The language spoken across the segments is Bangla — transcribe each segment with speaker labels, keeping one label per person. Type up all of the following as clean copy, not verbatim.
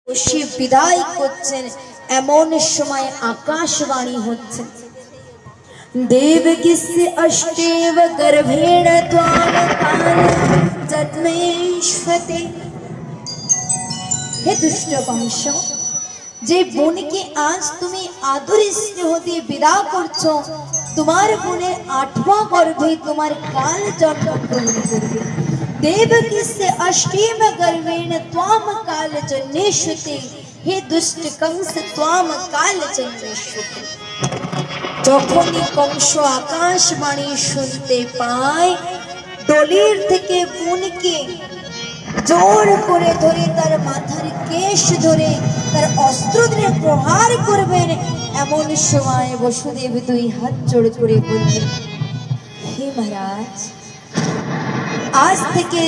Speaker 1: বসে বিদায় করছেন এমন সময় আকাশবাণী হচ্ছে, দেবকিস্য অষ্টেব গর্ভেণ ত্বাম কাল জন্মেষ্যতে। হে দুষ্ট বংশ, যে বোনকে আজ তুমি আদর স্নেহ দিয়ে বিদা করছো, তোমার বোনের 8वां গর্ভে তোমার কাল জন্মগ্রহণ করবে। দেবকিস্য অষ্টেম গর্ভেণ ত্বাম কাল জন্মেষ্যতে। হে দুষ্ট কংস, ত্বাম কাল জন্মেষ্যতে। যখনই কংস আকাশবাণী শুনতে পায়, ডলির থেকে বোনকে জোর করে ধরে তার মাথার কেশ ধরে তার অস্ত্র দিয়ে প্রহার করবেন, এমন সময় বসুদেব 2 হাত জোড় করে বললেন, হে মহারাজ, আজ থেকে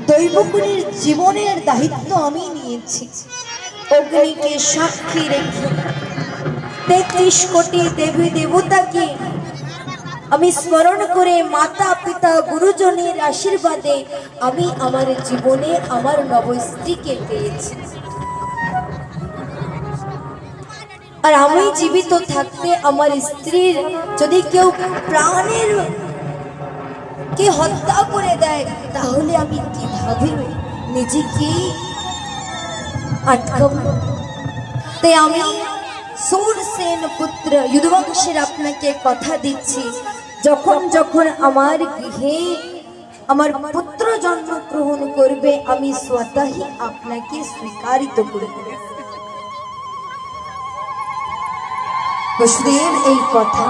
Speaker 1: দৈবকুলের জীবনের দায়িত্ব আমি নিয়েছি। অগ্নিকে সাক্ষী রেখে 33 কোটি দেবী দেবতাকে আমি স্মরণ করে মাতা পিতা গুরুজনের আশীর্বাদে আমি আমার জীবনে আমার নবস্ত্রীকে পেয়েছি। আর আমি জীবিত থাকতে আমার স্ত্রীর যদি কেউ প্রাণের কে হত্যা করে দেয়, তাহলে আমি কিভাবে নিজেকে আটকাবো? তাই আমি শূরসেন পুত্র যদুবংশের আপনাকে কথা দিচ্ছি, যখন যখন আমার গৃহে আমার পুত্র জন্মগ্রহণ করবে, আমি স্বতঃই আপনাকে স্বীকারিত করব। বসুদেব এই কথা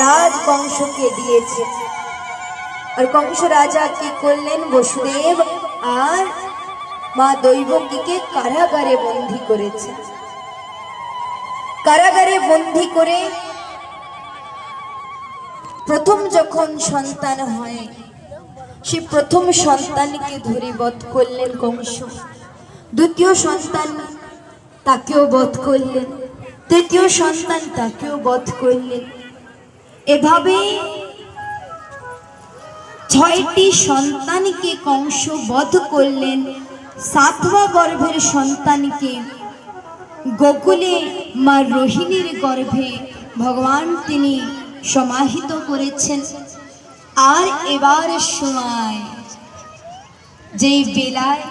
Speaker 1: রাজ কংসকে দিয়েছে। আর কংস রাজা কি করলেন? বসুদেব আর মা দৈবকীকে কারাগারে বন্দী করেছে। কারাগারে বন্দী করে প্রথম যখন সন্তান হয়, সে প্রথম সন্তানকে ধরে বধ করলেন কংস। দ্বিতীয় সন্তান তাকেও বধ করলেন, তৃতীয় সন্তান তাকেও বধ করলেন। এভাবে 6টি সন্তানকে কংস বধ করলেন। 7वां গর্ভের সন্তানকে গোকুলে মা রোহিণীর গর্ভে ভগবান তিনি সমাহিত করেছেন। আর এবার সময় যেই বেলায়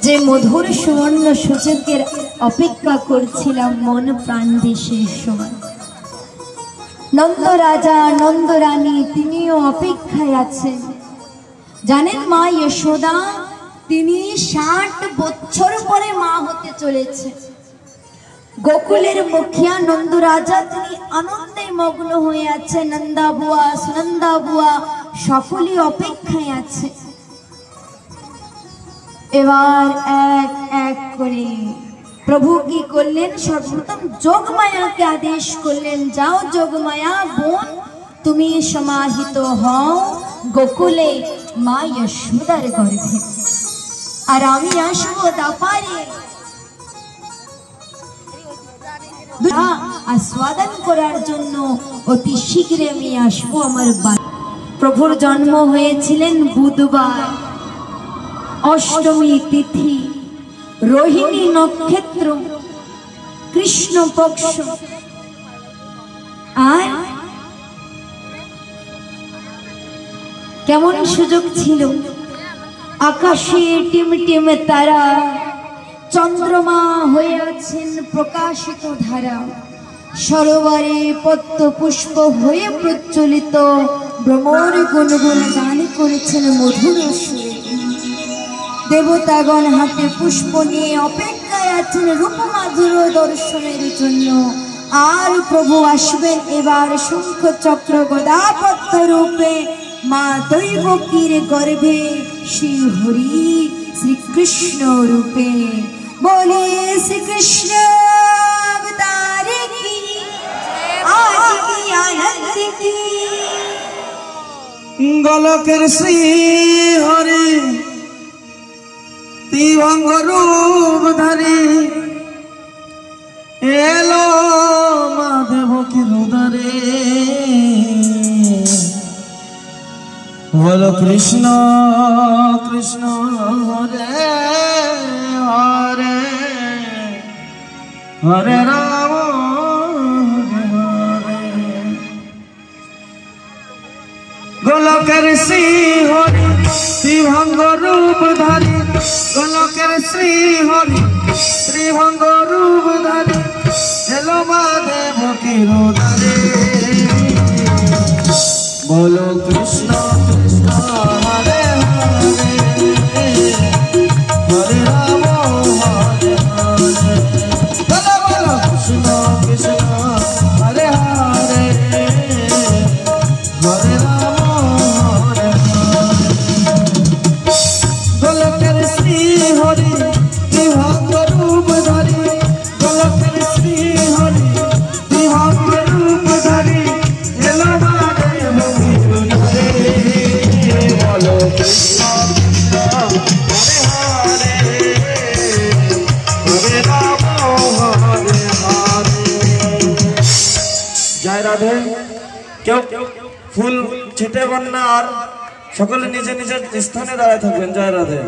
Speaker 1: যে মধুর সুবর্ণ সূচকের অপেক্ষা করছিলাম মন প্রাণ দিয়ে, সেই সময় নন্দ রাজা নন্দ রানী তিনিও অপেক্ষায় আছেন। জানেন মা যশোদা তিনি 60 বছর পরে মা হতে চলেছে। গোকুলের মুখিয়া নন্দ রাজা তিনি আনন্দে মগ্ন হয়ে আছে। নন্দা বুয়া সুনন্দা বুয়া সকলেই অপেক্ষায় আছে। এবার এক এক করে প্রভু কি করলেন? সর্বপ্রথম যোগমায়াকে আদেশ করলেন, যাও যোগমায়া বোন, তুমি সমাহিত হও গোকুলে মা যশোদার গর্ভে, আর আমি আসবো দাপারে আস্বাদন করার জন্য। অতি শীঘ্রই আমি আসবো আমার বাড়ি। প্রভুর জন্ম হয়েছিলেন বুধবার, অষ্টমী তিথি, রোহিণী নক্ষত্র, কৃষ্ণ পক্ষ। আর কেমন সুযোগ ছিল! আকাশে টিমটিম তারা, চন্দ্রমা হয়ে আছেন প্রকাশিত ধারা, সরোবরে পদ্ম পুষ্প হয়ে প্রচলিত, ভ্রমর গুনগুন গান করেছেন মধুর সুরে। দেবতাগণ হাতে পুষ্প নিয়ে অপেক্ষায় আছেন রূপমাধুর দর্শনের জন্য। আর প্রভু আসবেন এবার শঙ্খ চক্র গদা পদ্ম রূপে মা দৈবকীর গর্ভে, শ্রী হরি শ্রীকৃষ্ণ রূপে। বলে শ্রীকৃষ্ণ অবতার কি, আজ কি আনন্দ কি।
Speaker 2: গোলকের শ্রী হরি তিভঙ্গ রূপ ধারী এলো মা দেবকীর উদরে। बोलो कृष्ण कृष्ण हरे हरे हरे राम गोलकेर श्री हरि त्रिभंग रूप धारी गोलकेर श्री हरि त्रिभंग रूप धारी हेलो महादेव किरोधारी बोलो कृष्ण कृष्ण हरे हरे हरे राम हरे हरे बोलो बोलो कृष्ण कृष्ण हरे हरे हरे राम हरे हरे गोलकेर श्री हरि त्रिभंग रूप धारी गोलकेर श्री हरि त्रिभंग रूप धारी हेलो महादेव बोलो कृष्ण हरे हरे हरे राम हरे हरे जय राधे क्यों फूल छिटे बन्ना और सकले निजे निजे स्थाने दाঁড়ায় থাকবেন জয় রাধে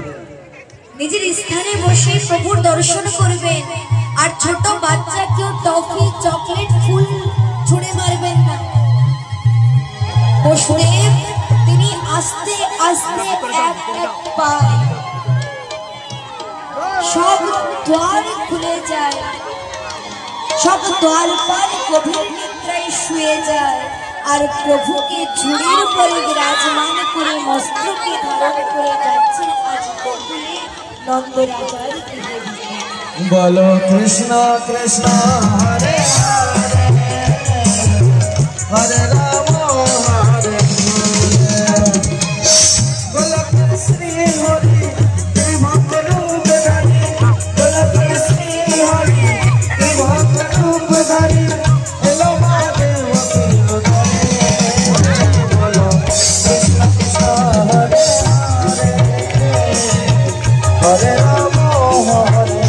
Speaker 1: নিজের স্থানে বসে প্রভুর দর্শন করবেন আর ছোট বাচ্চাকেও টফি চকলেট ফুল ছুঁড়ে মারবেন না বসুদেব তিনি আস্তে আস্তে এক এক পায় সব দ্বার খুলে যায় সব দ্বারপাল গভীর নিদ্রায় শুয়ে যায় আর প্রভুকে ঝুড়ির উপরে বিরাজমান করে মস্তকে ধারণ করে যাচ্ছেন আজ বকুলে নন্দ রাজার গৃহে
Speaker 2: बोलो कृष्ण कृष्ण हरे हरे हरे राम हरे हरे गोलकेर श्री हरि त्रिभंग रूप धारी गोलकेर श्री हरि त्रिभंग रूप धारी हेलो महादेव किरोधारी बोलो कृष्ण कृष्ण हरे हरे हरे राम हरे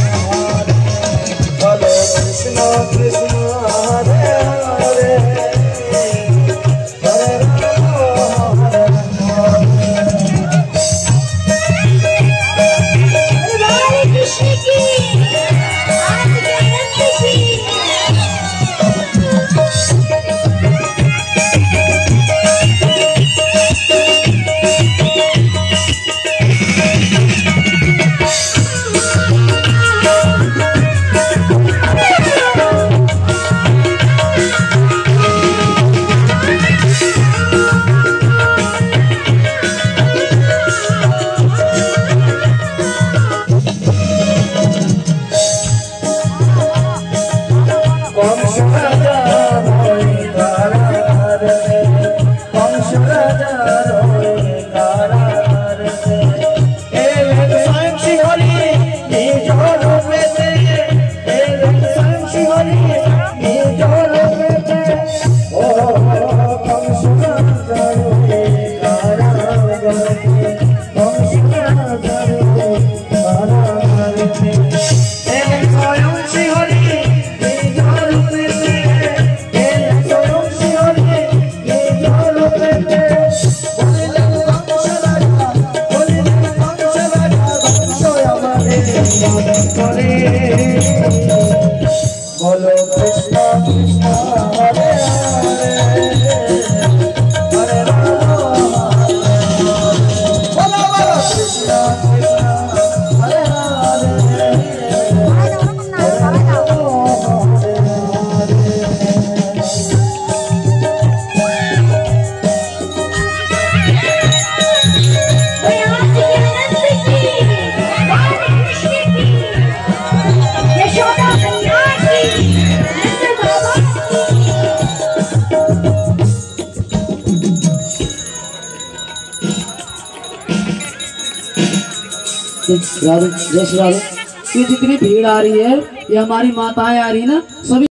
Speaker 2: कृष्ण कृष्ण हरे हरे हरे राम हरे
Speaker 1: हरे कृष्ण की आज के अनंत की
Speaker 2: बोलो कृष्ण कृष्ण हरे हरे हरे राम बोलो बोलो कृष्ण कृष्ण हरे हरे हरे राम हरे
Speaker 3: राधे जय श्री राधे। ये जितनी भीड़ आ रही है ये हमारी माताएं आ रही है ना सभी